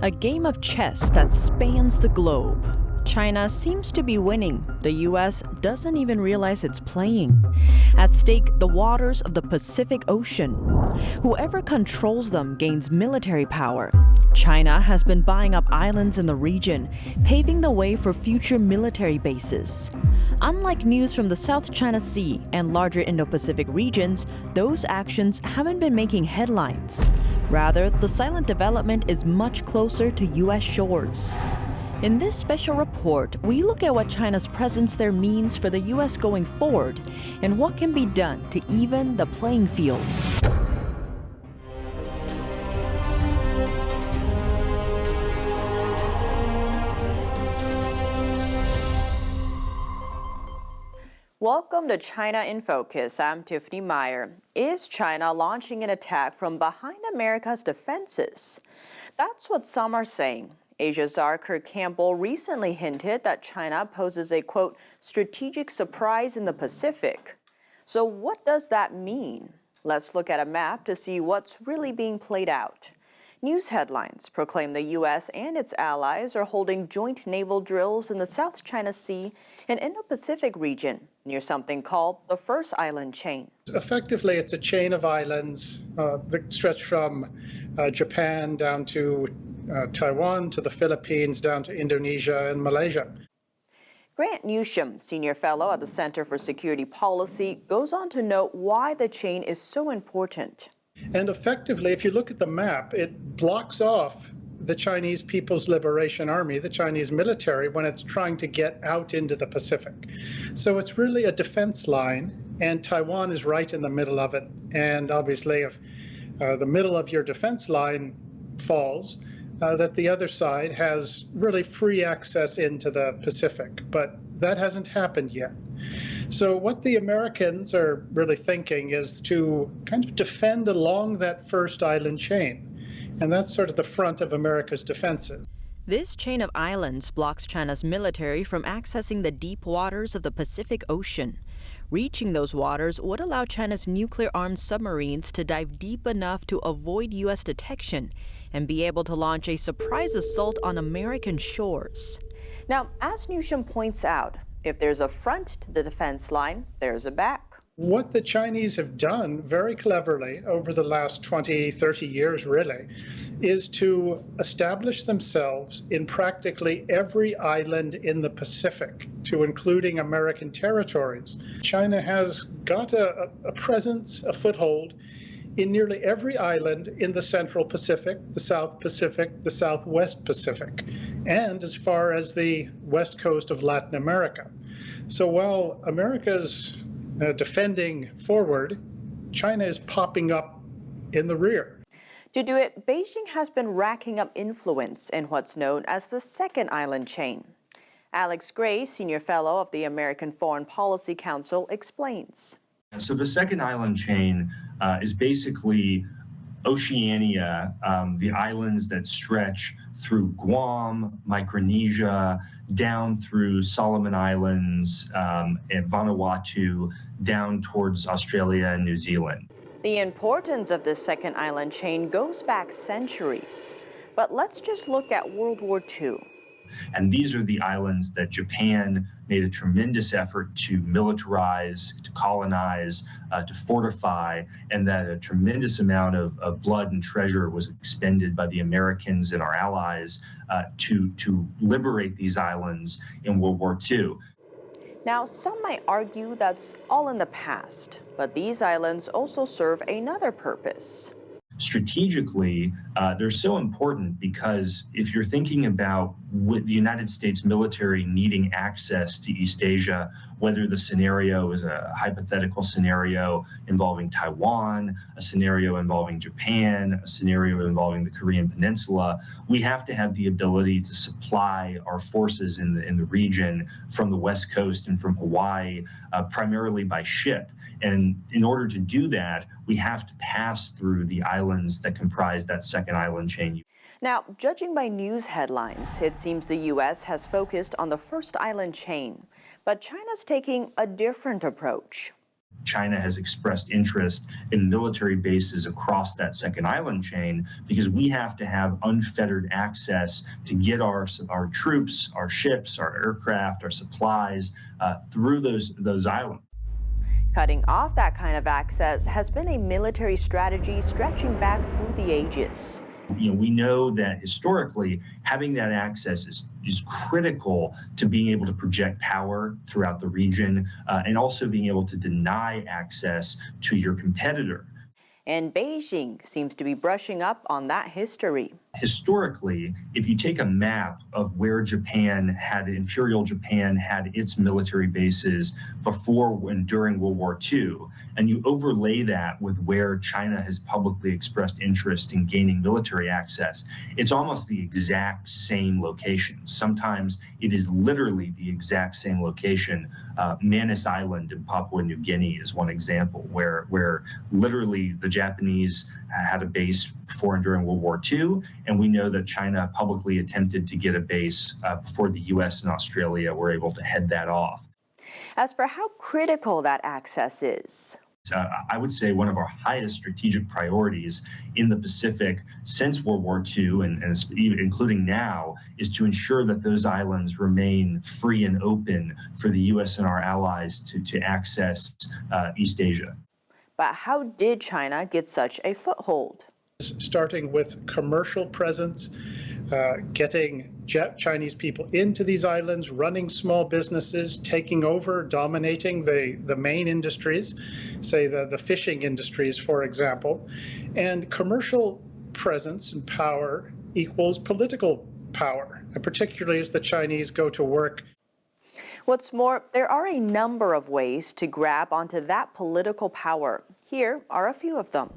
A game of chess that spans the globe. China seems to be winning. The U.S. doesn't even realize it's playing. At stake, the waters of the Pacific Ocean. Whoever controls them gains military power. China has been buying up islands in the region, paving the way for future military bases. Unlike news from the South China Sea and larger Indo-Pacific regions, those actions haven't been making headlines. Rather, the silent development is much closer to U.S. shores. In this special report, we look at what China's presence there means for the U.S. going forward and what can be done to even the playing field. Welcome to China in Focus. I'm Tiffany Meyer. Is China launching an attack from behind America's defenses? That's what some are saying. Asia czar Kurt Campbell recently hinted that China poses a, quote, strategic surprise in the Pacific. So what does that mean? Let's look at a map to see what's really being played out. News headlines proclaim the U.S. and its allies are holding joint naval drills in the South China Sea and Indo-Pacific region near something called the First Island Chain. Effectively, it's a chain of islands that stretch from Japan down to Taiwan, to the Philippines, down to Indonesia and Malaysia. Grant Newsham, senior fellow at the Center for Security Policy, goes on to note why the chain is so important. And effectively, if you look at the map, it blocks off the Chinese People's Liberation Army, the Chinese military, when it's trying to get out into the Pacific. So it's really a defense line, and Taiwan is right in the middle of it. And obviously, if the middle of your defense line falls, that the other side has really free access into the Pacific. But that hasn't happened yet. So what the Americans are really thinking is to kind of defend along that first island chain. And that's sort of the front of America's defenses. This chain of islands blocks China's military from accessing the deep waters of the Pacific Ocean. Reaching those waters would allow China's nuclear-armed submarines to dive deep enough to avoid U.S. detection and be able to launch a surprise assault on American shores. Now, as Newsham points out, if there's a front to the defense line, there's a back. What the Chinese have done very cleverly over the last 20, 30 years really, is to establish themselves in practically every island in the Pacific, to including American territories. China has got a presence, a foothold, in nearly every island in the Central Pacific, the South Pacific, the Southwest Pacific, and as far as the west coast of Latin America. So while America's defending forward, China is popping up in the rear. To do it, Beijing has been racking up influence in what's known as the Second Island Chain. Alex Gray, senior fellow of the American Foreign Policy Council, explains. So the Second Island Chain is basically Oceania, the islands that stretch through Guam, Micronesia, down through Solomon Islands, and Vanuatu, down towards Australia and New Zealand. The importance of this second island chain goes back centuries. But let's just look at World War II. And these are the islands that Japan made a tremendous effort to militarize, to colonize, to fortify, and that a tremendous amount of blood and treasure was expended by the Americans and our allies to liberate these islands in World War II. Now, some might argue that's all in the past, but these islands also serve another purpose. Strategically, they're so important because if you're thinking about with the United States military needing access to East Asia, whether the scenario is a hypothetical scenario involving Taiwan, a scenario involving Japan, a scenario involving the Korean Peninsula, we have to have the ability to supply our forces in the region from the West Coast and from Hawaii, primarily by ship. And in order to do that, we have to pass through the islands that comprise that second island chain. Now, judging by news headlines, it seems the U.S. has focused on the first island chain, but China's taking a different approach. China has expressed interest in military bases across that second island chain, because we have to have unfettered access to get our troops, our ships, our aircraft, our supplies through those islands. Cutting off that kind of access has been a military strategy stretching back through the ages. We know that historically having that access is critical to being able to project power throughout the region and also being able to deny access to your competitor. And Beijing seems to be brushing up on that history. Historically, if you take a map of where Imperial Japan had its military bases before and during World War II, and you overlay that with where China has publicly expressed interest in gaining military access, it's almost the exact same location. Sometimes it is literally the exact same location. Manus Island in Papua New Guinea is one example where literally the Japanese had a base before and during World War II, and we know that China publicly attempted to get a base before the U.S. and Australia were able to head that off. As for how critical that access is, I would say one of our highest strategic priorities in the Pacific since World War II, and including now, is to ensure that those islands remain free and open for the U.S. and our allies to access East Asia. But how did China get such a foothold? Starting with commercial presence, getting Chinese people into these islands, running small businesses, taking over, dominating the main industries, say the fishing industries, for example. And commercial presence and power equals political power, and particularly as the Chinese go to work. What's more, there are a number of ways to grab onto that political power. Here are a few of them.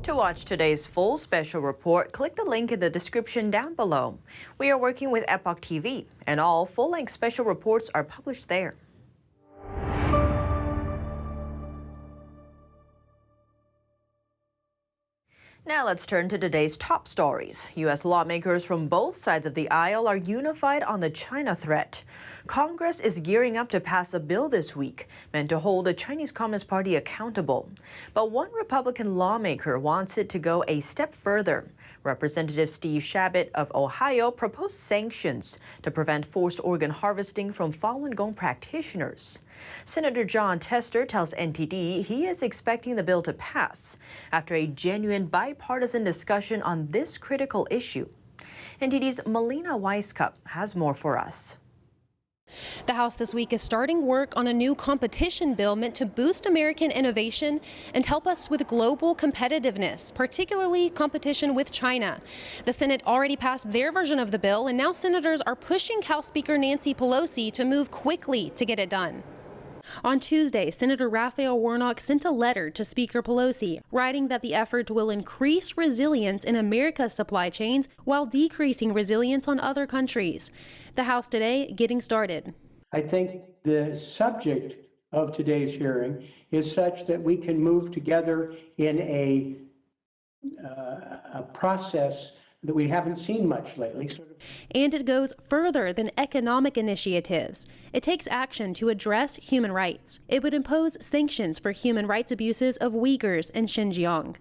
To watch today's full special report, click the link in the description down below. We are working with Epoch TV, and all full-length special reports are published there. Now let's turn to today's top stories. U.S. lawmakers from both sides of the aisle are unified on the China threat. Congress is gearing up to pass a bill this week meant to hold the Chinese Communist Party accountable. But one Republican lawmaker wants it to go a step further. Representative Steve Chabot of Ohio proposed sanctions to prevent forced organ harvesting from Falun Gong practitioners. Senator Jon Tester tells NTD he is expecting the bill to pass after a genuine bipartisan discussion on this critical issue. NTD's Melina Weiskup has more for us. The House this week is starting work on a new competition bill meant to boost American innovation and help us with global competitiveness, particularly competition with China. The Senate already passed their version of the bill, and now senators are pushing House Speaker Nancy Pelosi to move quickly to get it done. On Tuesday, Senator Raphael Warnock sent a letter to Speaker Pelosi, writing that the effort will increase resilience in America's supply chains while decreasing resilience on other countries. The House today getting started. I think the subject of today's hearing is such that we can move together in a process that we haven't seen much lately. And it goes further than economic initiatives. It takes action to address human rights. It would impose sanctions for human rights abuses of Uyghurs in Xinjiang.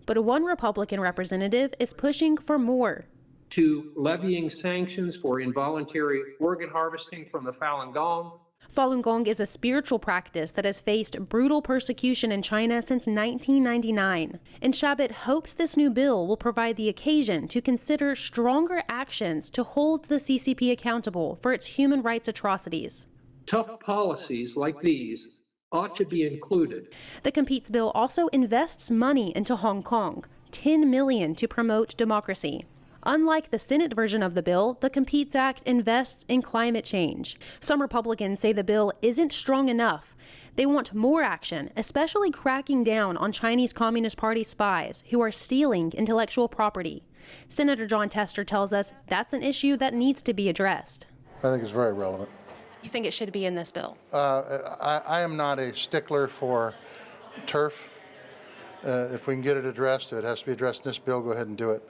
But one Republican representative is pushing for more. To levying sanctions for involuntary organ harvesting from the Falun Gong. Falun Gong is a spiritual practice that has faced brutal persecution in China since 1999. And Chabot hopes this new bill will provide the occasion to consider stronger actions to hold the CCP accountable for its human rights atrocities. Tough policies like these ought to be included. The Competes bill also invests money into Hong Kong, $10 million to promote democracy. Unlike the Senate version of the bill, the Competes Act invests in climate change. Some Republicans say the bill isn't strong enough. They want more action, especially cracking down on Chinese Communist Party spies who are stealing intellectual property. Senator Jon Tester tells us that's an issue that needs to be addressed. I think it's very relevant. You think it should be in this bill? I am not a stickler for turf. If we can get it addressed, if it has to be addressed in this bill, go ahead and do it.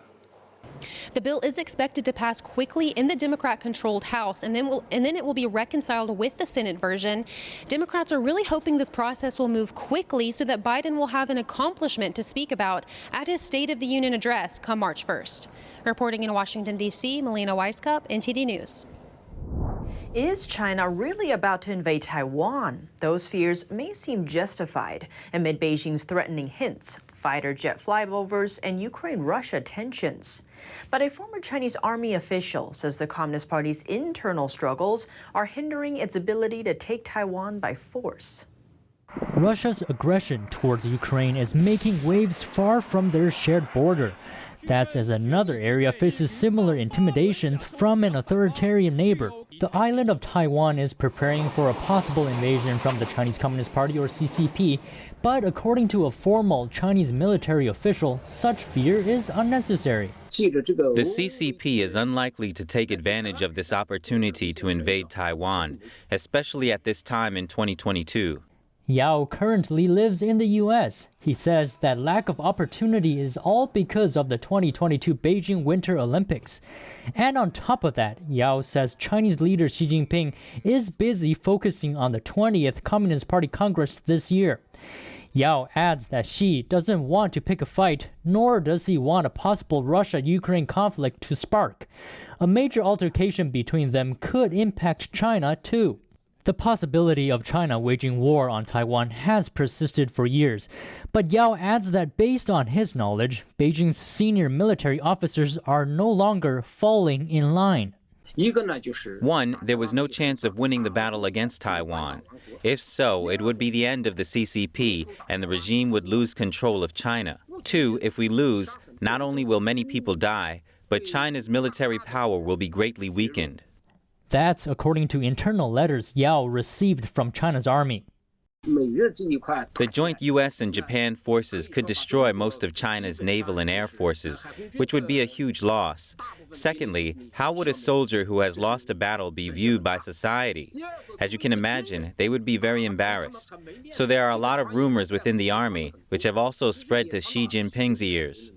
The bill is expected to pass quickly in the Democrat-controlled House, and then it will be reconciled with the Senate version. Democrats are really hoping this process will move quickly so that Biden will have an accomplishment to speak about at his State of the Union address come March 1st. Reporting in Washington, D.C., Melina Weisskopf, NTD News. Is China really about to invade Taiwan? Those fears may seem justified amid Beijing's threatening hints, fighter jet flyovers, and Ukraine-Russia tensions. But a former Chinese army official says the Communist Party's internal struggles are hindering its ability to take Taiwan by force. Russia's aggression towards Ukraine is making waves far from their shared border. That's as another area faces similar intimidations from an authoritarian neighbor. The island of Taiwan is preparing for a possible invasion from the Chinese Communist Party, or CCP, but according to a formal Chinese military official, such fear is unnecessary. The CCP is unlikely to take advantage of this opportunity to invade Taiwan, especially at this time in 2022. Yao currently lives in the U.S. He says that lack of opportunity is all because of the 2022 Beijing Winter Olympics. And on top of that, Yao says Chinese leader Xi Jinping is busy focusing on the 20th Communist Party Congress this year. Yao adds that Xi doesn't want to pick a fight, nor does he want a possible Russia-Ukraine conflict to spark. A major altercation between them could impact China too. The possibility of China waging war on Taiwan has persisted for years, but Yao adds that based on his knowledge, Beijing's senior military officers are no longer falling in line. One, there was no chance of winning the battle against Taiwan. If so, it would be the end of the CCP and the regime would lose control of China. Two, if we lose, not only will many people die, but China's military power will be greatly weakened. That's according to internal letters Yao received from China's army. The joint U.S. and Japan forces could destroy most of China's naval and air forces, which would be a huge loss. Secondly, how would a soldier who has lost a battle be viewed by society? As you can imagine, they would be very embarrassed. So there are a lot of rumors within the army, which have also spread to Xi Jinping's ears.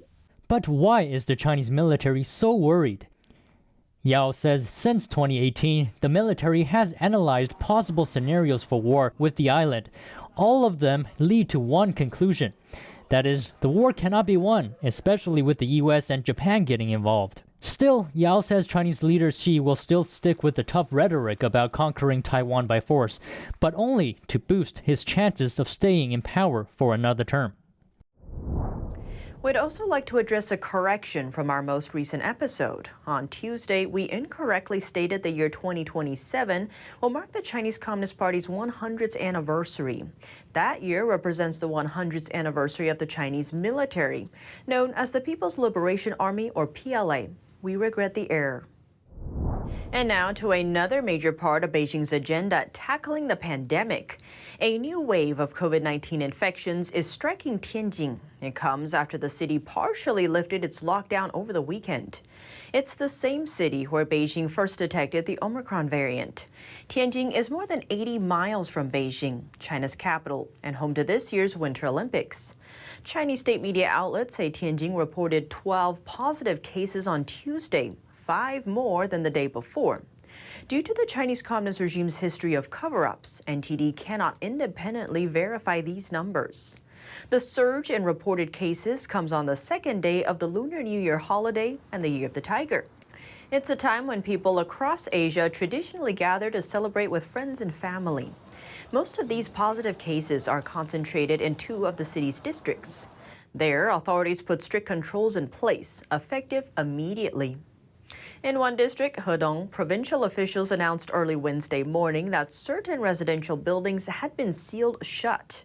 But why is the Chinese military so worried? Yao says since 2018, the military has analyzed possible scenarios for war with the island. All of them lead to one conclusion. That is, the war cannot be won, especially with the US and Japan getting involved. Still, Yao says Chinese leader Xi will still stick with the tough rhetoric about conquering Taiwan by force, but only to boost his chances of staying in power for another term. We'd also like to address a correction from our most recent episode. On Tuesday, we incorrectly stated the year 2027 will mark the Chinese Communist Party's 100th anniversary. That year represents the 100th anniversary of the Chinese military, known as the People's Liberation Army, or PLA. We regret the error. And now to another major part of Beijing's agenda, tackling the pandemic. A new wave of COVID-19 infections is striking Tianjin. It comes after the city partially lifted its lockdown over the weekend. It's the same city where Beijing first detected the Omicron variant. Tianjin is more than 80 miles from Beijing, China's capital, and home to this year's Winter Olympics. Chinese state media outlets say Tianjin reported 12 positive cases on Tuesday, 5 more than the day before. Due to the Chinese Communist regime's history of cover-ups, NTD cannot independently verify these numbers. The surge in reported cases comes on the second day of the Lunar New Year holiday and the Year of the Tiger. It's a time when people across Asia traditionally gather to celebrate with friends and family. Most of these positive cases are concentrated in 2 of the city's districts. There, authorities put strict controls in place, effective immediately. In one district, Hedong, provincial officials announced early Wednesday morning that certain residential buildings had been sealed shut.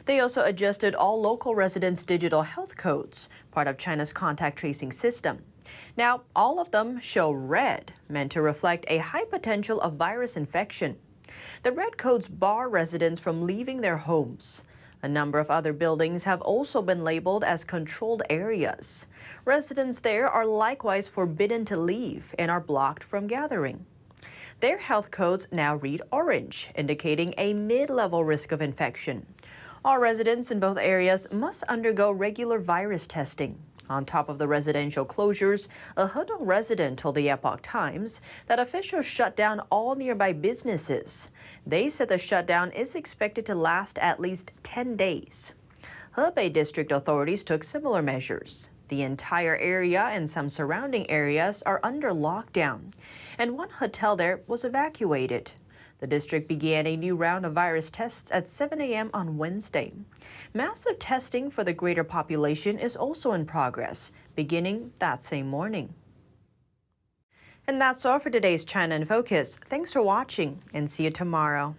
They also adjusted all local residents' digital health codes, part of China's contact tracing system. Now, all of them show red, meant to reflect a high potential of virus infection. The red codes bar residents from leaving their homes. A number of other buildings have also been labeled as controlled areas. Residents there are likewise forbidden to leave and are blocked from gathering. Their health codes now read orange, indicating a mid-level risk of infection. All residents in both areas must undergo regular virus testing. On top of the residential closures, a Hedong resident told the Epoch Times that officials shut down all nearby businesses. They said the shutdown is expected to last at least 10 days. Hebei district authorities took similar measures. The entire area and some surrounding areas are under lockdown, and one hotel there was evacuated. The district began a new round of virus tests at 7 a.m. on Wednesday. Massive testing for the greater population is also in progress, beginning that same morning. And that's all for today's China in Focus. Thanks for watching, and see you tomorrow.